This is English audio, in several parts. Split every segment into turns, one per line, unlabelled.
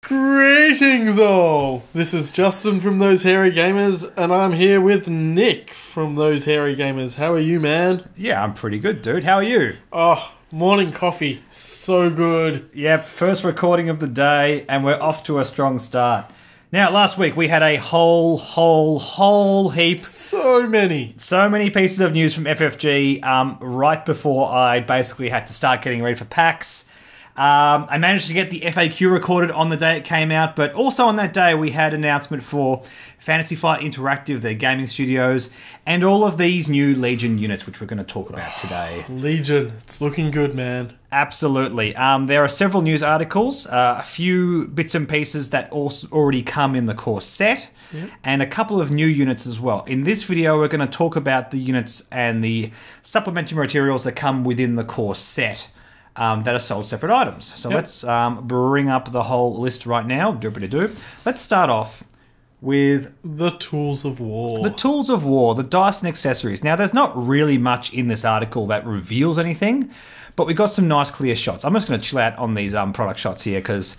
Greetings all! This is Justin from Those Hairy Gamers, and I'm here with Nick from Those Hairy Gamers. How are you, man?
Yeah, I'm pretty good, dude. How are you?
Oh, morning coffee. So good.
Yep, first recording of the day, and we're off to a strong start. Now, last week we had a whole heap.
So many
pieces of news from FFG right before I basically had to start getting ready for PAX. I managed to get the FAQ recorded on the day it came out, but also on that day we had an announcement for Fantasy Flight Interactive, their gaming studios, and all of these new Legion units, which we're going to talk about today.
Legion, it's looking good, man.
Absolutely. There are several news articles, a few bits and pieces that also already come in the core set, and a couple of new units as well. In this video, we're going to talk about the units and the supplementary materials that come within the core set. That are sold separate items. So let's bring up the whole list right now. Doobity-doo. Let's start off with
the Tools of War.
The Tools of War, the dice and accessories. Now, there's not really much in this article that reveals anything, but we got some nice clear shots. I'm just going to chill out on these product shots here because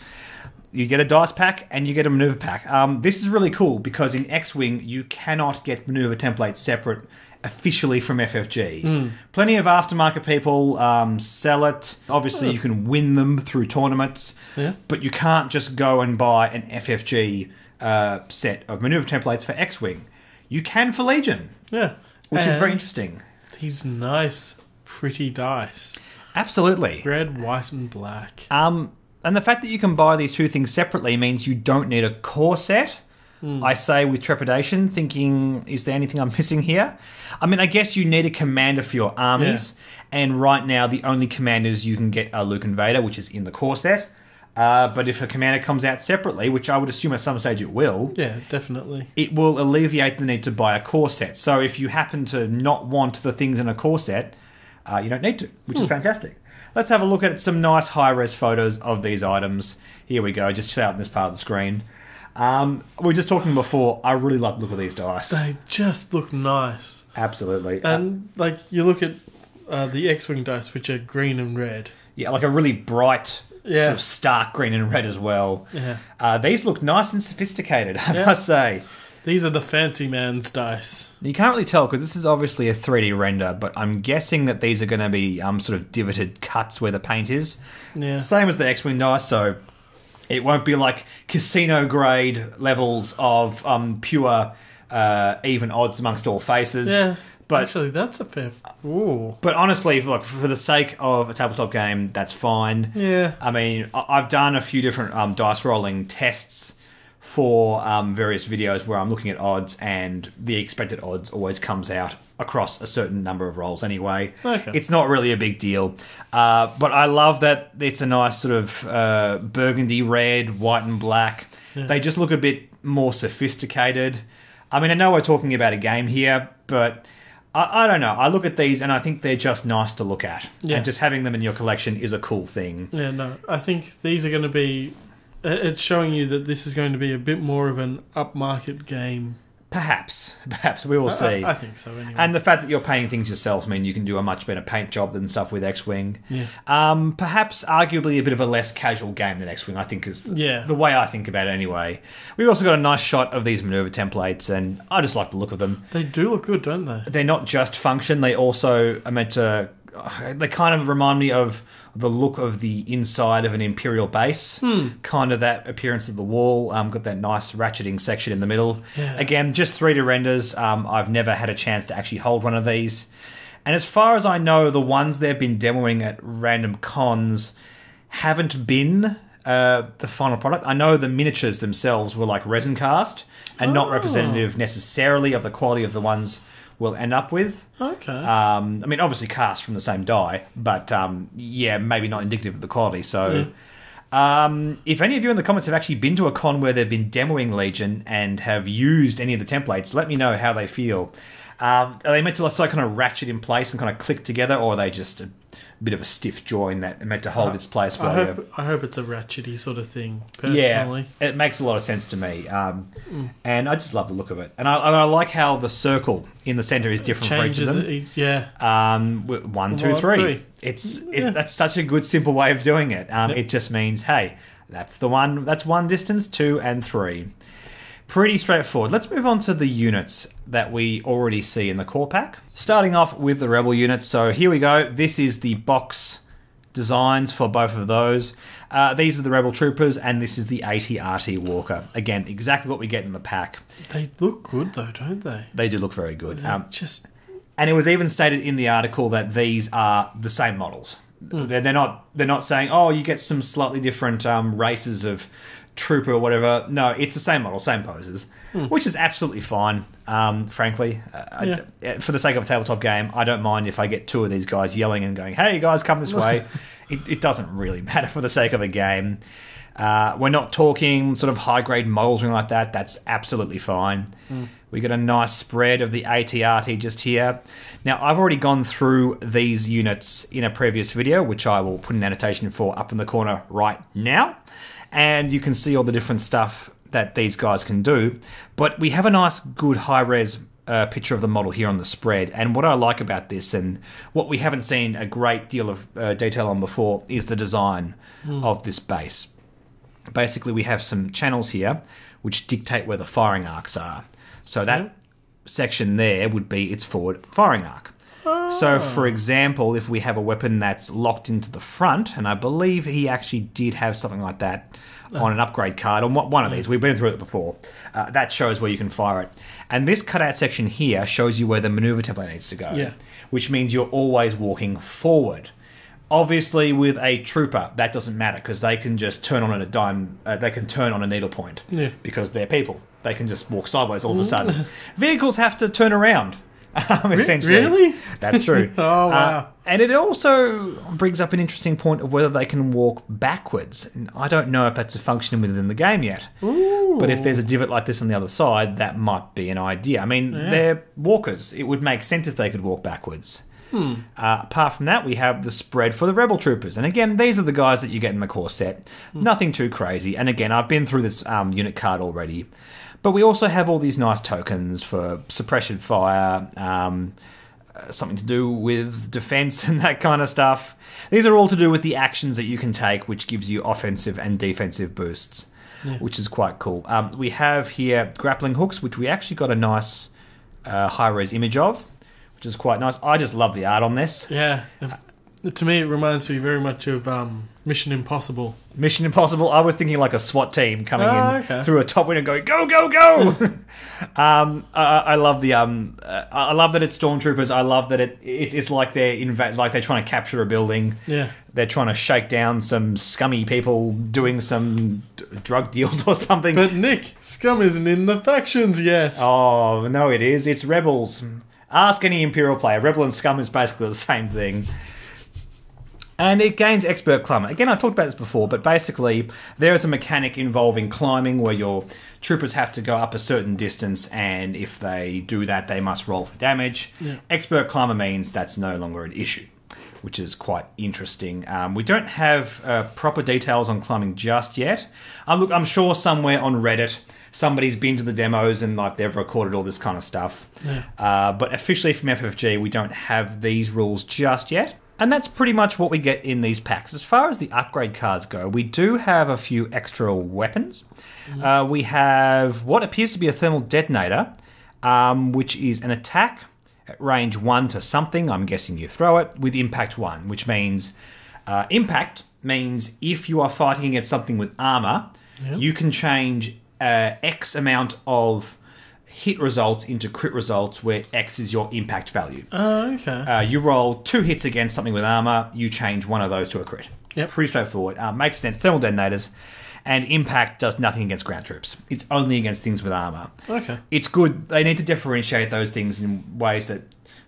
you get a dice pack and you get a maneuver pack. This is really cool because in X-Wing, you cannot get maneuver templates separate officially from FFG. Plenty of aftermarket people sell it. Obviously, you can win them through tournaments, but you can't just go and buy an FFG set of maneuver templates for X-Wing. You can for Legion, which is very interesting.
These nice, pretty dice.
Absolutely.
Red, white, and black.
And the fact that you can buy these two things separately means you don't need a core set. I say with trepidation, thinking, is there anything I'm missing here? I mean, I guess you need a commander for your armies, and right now the only commanders you can get are Luke and Vader, which is in the core set. But if a commander comes out separately, which I would assume at some stage it will,
definitely,
it will alleviate the need to buy a core set. So if you happen to not want the things in a core set, you don't need to, which is fantastic. Let's have a look at some nice high-res photos of these items. Here we go, just chill out in this part of the screen. We were just talking before, I really like the look of these dice.
They just look nice.
Absolutely.
And, like, you look at the X-Wing dice, which are green and red.
Yeah, like a really bright, sort of stark green and red as well. These look nice and sophisticated, I must say.
These are the fancy man's dice.
You can't really tell because this is obviously a 3D render, but I'm guessing that these are going to be sort of divoted cuts where the paint is. Same as the X-Wing dice, so it won't be like casino grade levels of pure even odds amongst all faces. But
actually, that's a fair. Ooh.
But honestly, look, for the sake of a tabletop game, that's fine. I mean, I've done a few different dice rolling tests for various videos where I'm looking at odds, and the expected odds always comes out across a certain number of rolls anyway. It's not really a big deal. But I love that it's a nice sort of burgundy red, white and black. They just look a bit more sophisticated. I mean, I know we're talking about a game here, but I don't know. I look at these and I think they're just nice to look at. And just having them in your collection is a cool thing.
I think these are going to be... It's showing you that this is going to be a bit more of an upmarket game.
Perhaps we will see.
I think so anyway.
And the fact that you're painting things yourselves mean you can do a much better paint job than stuff with X-Wing. Perhaps arguably a bit of a less casual game than X-Wing, I think is the way I think about it anyway. We've also got a nice shot of these maneuver templates, and I just like the look of them.
They do look good, don't they?
They're not just function, they also are meant to... They kind of remind me of the look of the inside of an Imperial base. Kind of that appearance of the wall. Got that nice ratcheting section in the middle. Again, just 3D renders. I've never had a chance to actually hold one of these. And as far as I know, the ones they've been demoing at random cons haven't been the final product. I know the miniatures themselves were like resin cast and not representative necessarily of the quality of the ones we'll end up with. I mean, obviously cast from the same die, but maybe not indicative of the quality. So if any of you in the comments have actually been to a con where they've been demoing Legion and have used any of the templates, let me know how they feel. Are they meant to like kind of ratchet in place and kind of click together, or are they just a bit of a stiff join that are meant to hold its place?
I hope it's a ratchety sort of thing, personally.
Yeah, it makes a lot of sense to me. And I just love the look of it. And I like how the circle in the centre is different for each of them. 1, 2, 3. That's such a good, simple way of doing it. It just means, hey, That's the one. That's one distance, 2 and 3. Pretty straightforward. Let's move on to the units that we already see in the core pack. Starting off with the Rebel units. So here we go. This is the box designs for both of those. These are the Rebel Troopers, and this is the AT-RT Walker. Again, exactly what we get in the pack.
They look good though, don't they?
They do look very good.
And
it was even stated in the article that these are the same models. They're not saying, oh, you get some slightly different races of trooper or whatever. No, it's the same model, same poses, which is absolutely fine. Frankly, for the sake of a tabletop game, I don't mind if I get 2 of these guys yelling and going, "Hey, guys, come this way." It doesn't really matter for the sake of a game. We're not talking sort of high grade models or anything like that. That's absolutely fine. We got a nice spread of the AT-RT just here. Now, I've already gone through these units in a previous video, which I will put an annotation for up in the corner right now. And you can see all the different stuff that these guys can do. But we have a nice, good, high-res picture of the model here on the spread. And what I like about this, and what we haven't seen a great deal of detail on before, is the design of this base. Basically, we have some channels here which dictate where the firing arcs are. So that section there would be its forward firing arc. So, for example, if we have a weapon that's locked into the front, and I believe he actually did have something like that on an upgrade card, on one of these, we've been through it before, that shows where you can fire it. And this cutout section here shows you where the maneuver template needs to go, which means you're always walking forward. Obviously, with a trooper, that doesn't matter because they can just turn on a dime. They can turn on a needle point because they're people. They can just walk sideways all of a sudden. Vehicles have to turn around. Essentially,
really?
That's true.
Oh wow!
And it also brings up an interesting point of whether they can walk backwards. And I don't know if that's a function within the game yet.
Ooh.
But if there's a divot like this on the other side, that might be an idea. I mean, they're walkers. It would make sense if they could walk backwards. Apart from that, we have the spread for the Rebel Troopers. And again, these are the guys that you get in the core set. Nothing too crazy. And again, I've been through this unit card already. But we also have all these nice tokens for suppression fire, something to do with defense and that kind of stuff. These are all to do with the actions that you can take, which gives you offensive and defensive boosts, which is quite cool. We have here grappling hooks, which we actually got a nice high-res image of, which is quite nice. I just love the art on this.
Yeah. To me, it reminds me very much of Mission Impossible.
Mission Impossible. I was thinking like a SWAT team coming in through a top window, going go go go. I love the I love that it's stormtroopers. I love that it's like they're trying to capture a building.
Yeah,
they're trying to shake down some scummy people doing some drug deals or something.
But Nick, scum isn't in the factions yet.
Oh no, it is. It's rebels. Ask any Imperial player. Rebel and scum is basically the same thing. And it gains expert climber. Again, I've talked about this before, but basically there is a mechanic involving climbing where your troopers have to go up a certain distance, and if they do that, they must roll for damage. Expert climber means that's no longer an issue, which is quite interesting. We don't have proper details on climbing just yet. Look, I'm sure somewhere on Reddit somebody's been to the demos and like they've recorded all this kind of stuff. But officially from FFG, we don't have these rules just yet. And that's pretty much what we get in these packs. As far as the upgrade cards go, we do have a few extra weapons. We have what appears to be a thermal detonator, which is an attack at range 1 to something. I'm guessing you throw it with impact 1, which means impact means if you are fighting against something with armor, you can change X amount of hit results into crit results where X is your impact value.
Oh, okay.
You roll 2 hits against something with armor, you change one of those to a crit. Pretty straightforward. Makes sense. Thermal detonators. And impact does nothing against ground troops. It's only against things with armor.
Okay.
It's good. They need to differentiate those things in ways that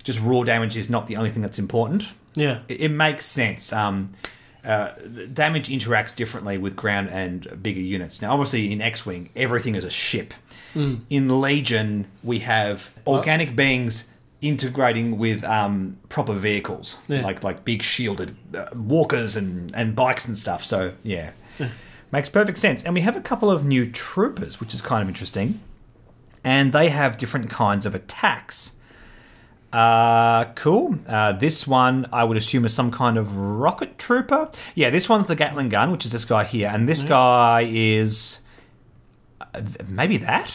just raw damage is not the only thing that's important.
Yeah.
It makes sense. Damage interacts differently with ground and bigger units. Now, obviously, in X-Wing, everything is a ship. In Legion, we have organic beings integrating with proper vehicles, like big shielded walkers and bikes and stuff. So, makes perfect sense. And we have a couple of new troopers, which is kind of interesting. And they have different kinds of attacks. Cool. This one, I would assume, is some kind of rocket trooper. Yeah, this one's the Gatling gun, which is this guy here. And this guy is... maybe that?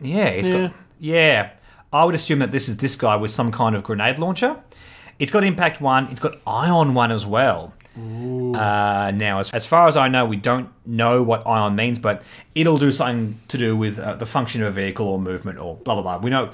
Yeah, he's got... Yeah. I would assume that this is this guy with some kind of grenade launcher. It's got impact 1. It's got ion 1 as well. Now, as far as I know, we don't know what ion means, but it'll do something to do with the function of a vehicle or movement or blah, blah, blah. We know,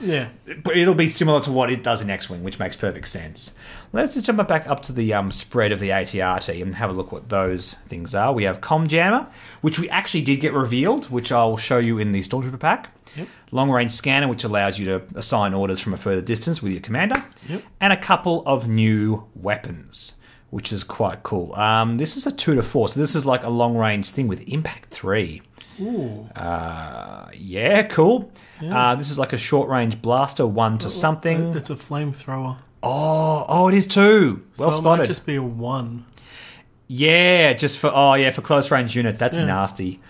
but it'll be similar to what it does in X-Wing, which makes perfect sense. Let's just jump back up to the spread of the AT-RT and have a look what those things are. We have Comm Jammer, which we actually did get revealed, which I'll show you in the Stormtrooper pack. Yep. Long-range scanner, which allows you to assign orders from a further distance with your commander. Yep. And a couple of new weapons, which is quite cool. This is a 2 to 4, so this is like a long-range thing with impact 3. Ooh. Yeah, cool. Yeah. This is like a short-range blaster, 1 to something.
It's a flamethrower.
Oh, it is too. Well
so
spotted.
It might just be a 1.
Yeah, just for for close-range units. That's nasty.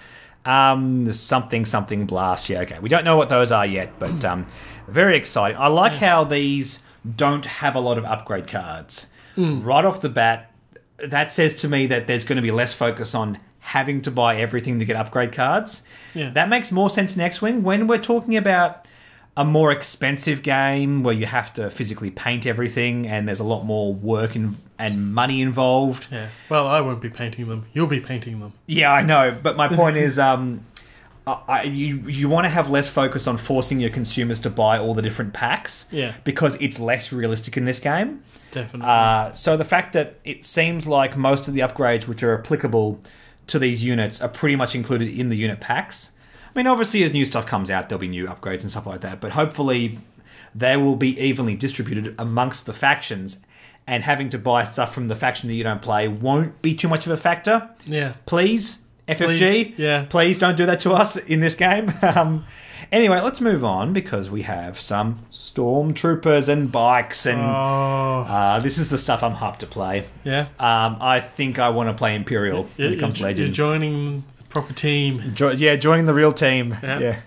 There's something blast. Yeah, okay. We don't know what those are yet, but very exciting. I like how these don't have a lot of upgrade cards. Right off the bat, that says to me that there's going to be less focus on having to buy everything to get upgrade cards. Yeah. That makes more sense in X-Wing. When we're talking about a more expensive game where you have to physically paint everything and there's a lot more work and money involved.
Yeah. Well, I won't be painting them. You'll be painting them.
Yeah, I know. But my point is... you want to have less focus on forcing your consumers to buy all the different packs because it's less realistic in this game.
Definitely.
So the fact that it seems like most of the upgrades which are applicable to these units are pretty much included in the unit packs. I mean, obviously as new stuff comes out, there'll be new upgrades and stuff like that, but hopefully they will be evenly distributed amongst the factions, and having to buy stuff from the faction that you don't play won't be too much of a factor.
Yeah.
Please, FFG, please don't do that to us in this game. Anyway, let's move on because we have some stormtroopers and bikes, and this is the stuff I'm hyped to play.
Yeah.
I think I want to play Imperial when it comes to Legend.
You're joining the proper team.
Joining the real team. Yeah.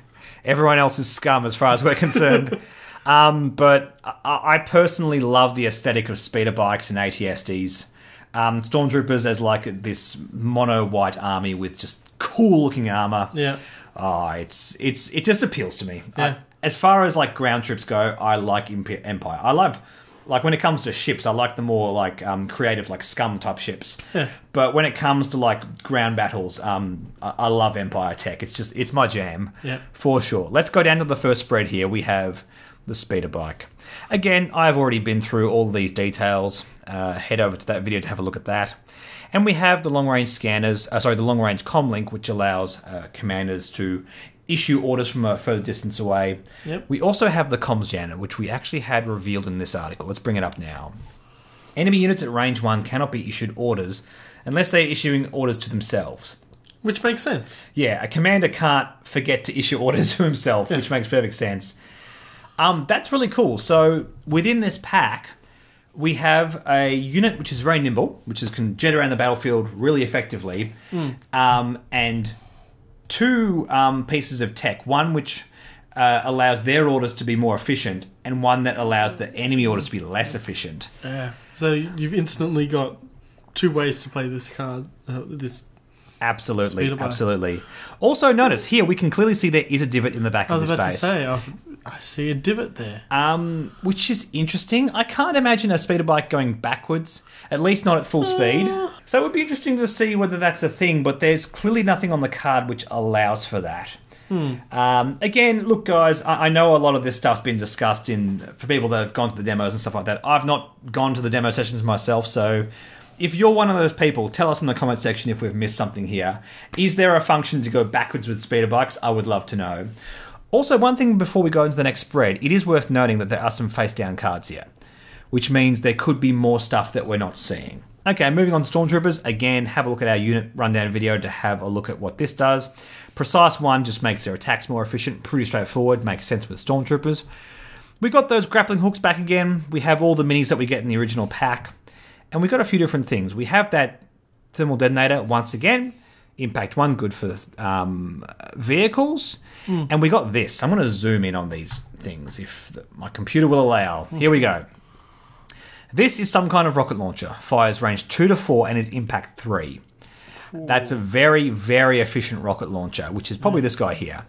Everyone else is scum as far as we're concerned. But I personally love the aesthetic of speeder bikes and AT-STs. Stormtroopers as like this mono white army with just cool looking armor.
Yeah.
It just appeals to me.
Yeah.
As far as like ground troops go, I like Empire. I love, like when it comes to ships, I like the more like creative, like Scum type ships.
Yeah.
But when it comes to like ground battles, I love Empire tech. It's my jam.
Yeah.
For sure. Let's go down to the first spread here. We have the speeder bike. Again, I've already been through all these details. Head over to that video to have a look at that. And we have the long-range scanners, the long-range comlink, which allows commanders to issue orders from a further distance away.
Yep.
We also have the comms jammer, which we actually had revealed in this article. Let's bring it up now. Enemy units at range 1 cannot be issued orders unless they're issuing orders to themselves.
Which makes sense.
Yeah, a commander can't forget to issue orders to himself, which makes perfect sense. That's really cool. So within this pack, we have a unit which is very nimble, which can jet around the battlefield really effectively, and 2 pieces of tech. One which allows their orders to be more efficient, and one that allows the enemy orders to be less efficient.
Yeah. So you've instantly got 2 ways to play this card.
Absolutely. Also, notice here we can clearly see there is a divot in the back of this base.
I was about to say, I see a divot there.
Which is interesting. I can't imagine a speeder bike going backwards, at least not at full speed. So it would be interesting to see whether that's a thing, but there's clearly nothing on the card which allows for that. Again, look, guys, I know a lot of this stuff's been discussed for people that have gone to the demos and stuff like that. I've not gone to the demo sessions myself, so if you're one of those people, tell us in the comment section if we've missed something here. Is there a function to go backwards with speeder bikes? I would love to know. Also, one thing before we go into the next spread, it is worth noting that there are some face-down cards here, which means there could be more stuff that we're not seeing. Okay, moving on to Stormtroopers. Again, have a look at our unit rundown video to have a look at what this does. Precise 1 just makes their attacks more efficient, pretty straightforward, makes sense with Stormtroopers. We got those grappling hooks back again. We have all the minis that we get in the original pack. And we got a few different things. We have that thermal detonator once again. Impact 1, good for vehicles. And we got this. I'm going to zoom in on these things if my computer will allow. Here we go. This is some kind of rocket launcher. Fires range 2 to 4 and is impact 3. That's a very, very efficient rocket launcher, which is probably this guy here.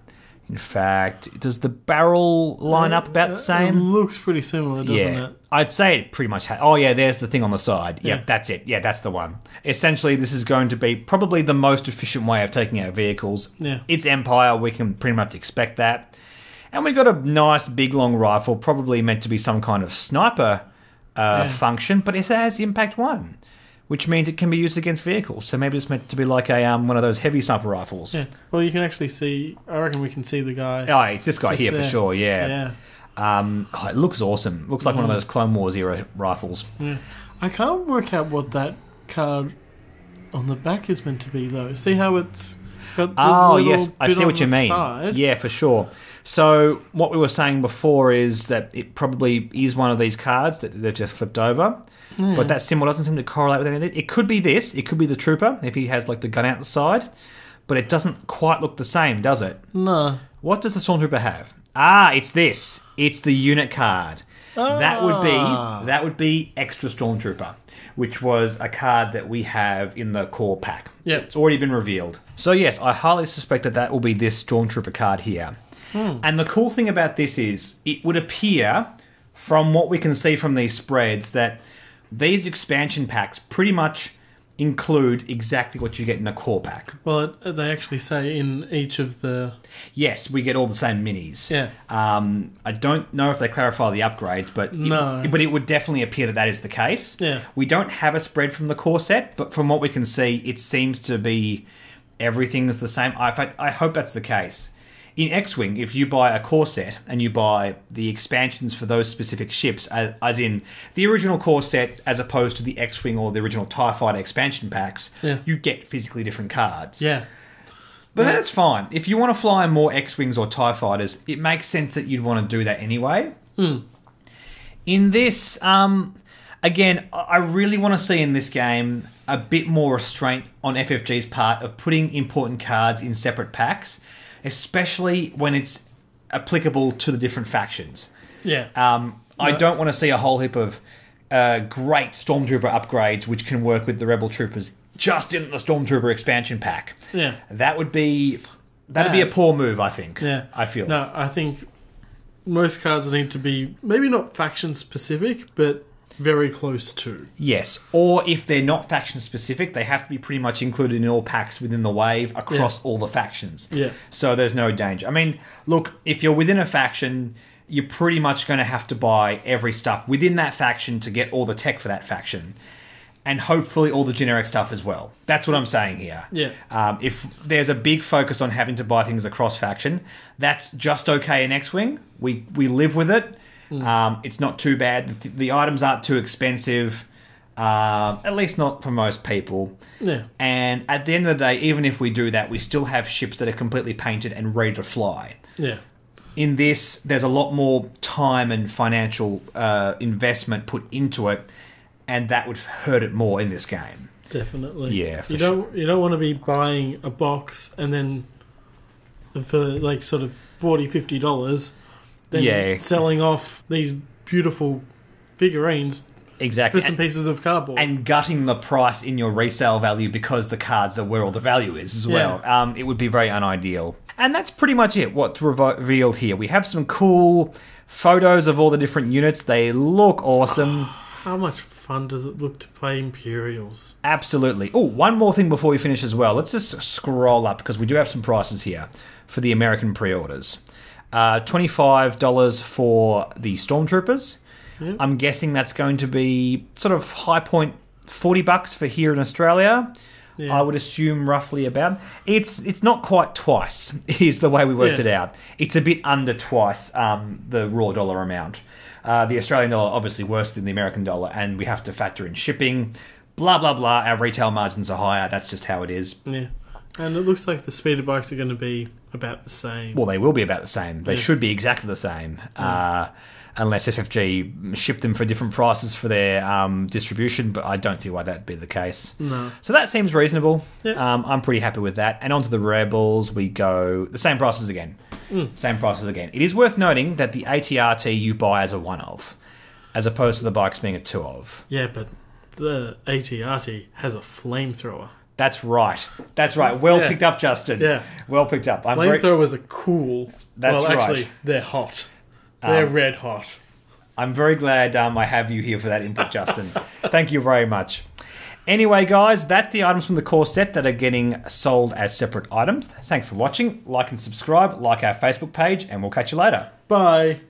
In fact, does the barrel line up about the same?
It looks pretty similar, doesn't it?
I'd say it pretty much oh, yeah, there's the thing on the side. Yep, that's it. Yeah, that's the one. Essentially, this is going to be probably the most efficient way of taking out vehicles.
Yeah.
It's Empire. We can pretty much expect that. And we got a nice, big, long rifle, probably meant to be some kind of sniper function, but it has Impact 1. Which means it can be used against vehicles. So maybe it's meant to be like a one of those heavy sniper rifles.
Yeah. Well, you can actually see... I reckon we can see the guy.
Oh, it's this guy here
there.
for sure, yeah. It looks awesome. Looks like one of those Clone Wars era rifles.
Yeah. I can't work out what that card on the back is meant to be, though. See how it's got the
yes, I see what you mean.
Side?
Yeah, for sure. So what we were saying before is that it probably is one of these cards that they've just flipped over. Yeah. But that symbol doesn't seem to correlate with anything. It could be this. It could be the trooper if he has like the gun out the side. But it doesn't quite look the same, does it?
No.
What does the Stormtrooper have? It's this. It's the unit card. That would be Extra Stormtrooper, which was a card that we have in the core pack.
Yeah.
It's already been revealed. So yes, I highly suspect that will be this Stormtrooper card here. And the cool thing about this is it would appear, from what we can see from these spreads, that these expansion packs pretty much include exactly what you get in a core pack.
Well, they actually say in each of the...
Yes, we get all the same minis.
Yeah.
I don't know if they clarify the upgrades, but it would definitely appear that is the case.
Yeah.
We don't have a spread from the core set, but from what we can see, it seems to be everything is the same. I hope that's the case. In X-Wing, if you buy a core set and you buy the expansions for those specific ships, as in the original core set as opposed to the X-Wing or the original TIE Fighter expansion packs, you get physically different cards.
Yeah.
But that's fine. If you want to fly more X-Wings or TIE Fighters, it makes sense that you'd want to do that anyway. In this, again, I really want to see in this game a bit more restraint on FFG's part of putting important cards in separate packs, especially when it's applicable to the different factions.
Yeah.
I don't want to see a whole heap of great Stormtrooper upgrades which can work with the Rebel Troopers just in the Stormtrooper expansion pack.
Yeah.
That'd be a poor move, I think.
Yeah.
I feel.
No, I think most cards need to be maybe not faction specific, but very close to.
Yes, or if they're not faction specific, they have to be pretty much included in all packs within the wave across all the factions.
Yeah.
So there's no danger. I mean, look, if you're within a faction, you're pretty much going to have to buy every stuff within that faction to get all the tech for that faction. And hopefully all the generic stuff as well. That's what I'm saying here.
Yeah.
If there's a big focus on having to buy things across faction, that's just okay in X-Wing. We live with it. It's not too bad. The items aren't too expensive, at least not for most people.
Yeah.
And at the end of the day, even if we do that, we still have ships that are completely painted and ready to fly.
Yeah.
In this, there's a lot more time and financial investment put into it, and that would hurt it more in this game.
Definitely.
Yeah,
you don't want to be buying a box and then for like sort of $40-50, then selling off these beautiful figurines,
exactly,
for some pieces of cardboard,
and gutting the price in your resale value because the cards are where all the value is as well. It would be very unideal. And that's pretty much it. What's revealed here? We have some cool photos of all the different units. They look awesome.
How much fun does it look to play Imperials?
Absolutely. Oh, one more thing before we finish as well. Let's just scroll up because we do have some prices here for the American pre-orders. $25 for the Stormtroopers. Yep. I'm guessing that's going to be sort of high point $40 for here in Australia. Yeah. I would assume roughly about. It's not quite twice is the way we worked it out. It's a bit under twice the raw dollar amount. The Australian dollar obviously worse than the American dollar, and we have to factor in shipping, blah, blah, blah. Our retail margins are higher. That's just how it is.
Yeah. And it looks like the speeder bikes are going to be about the same.
Well, they will be about the same. They should be exactly the same. Unless FFG ship them for different prices for their distribution, but I don't see why that'd be the case.
No.
So that seems reasonable.
Yep.
I'm pretty happy with that. And onto the Rebels, we go the same prices again. Same prices again. It is worth noting that the ATRT you buy as a one-of, as opposed to the bikes being a two-of.
Yeah, but the ATRT has a flamethrower.
That's right. That's right. Well picked up, Justin.
Yeah.
Well picked up.
Flamethrowers are cool.
That's right.
Actually, they're hot. They're red hot.
I'm very glad I have you here for that input, Justin. Thank you very much. Anyway, guys, that's the items from the core set that are getting sold as separate items. Thanks for watching. Like and subscribe. Like our Facebook page, and we'll catch you later.
Bye.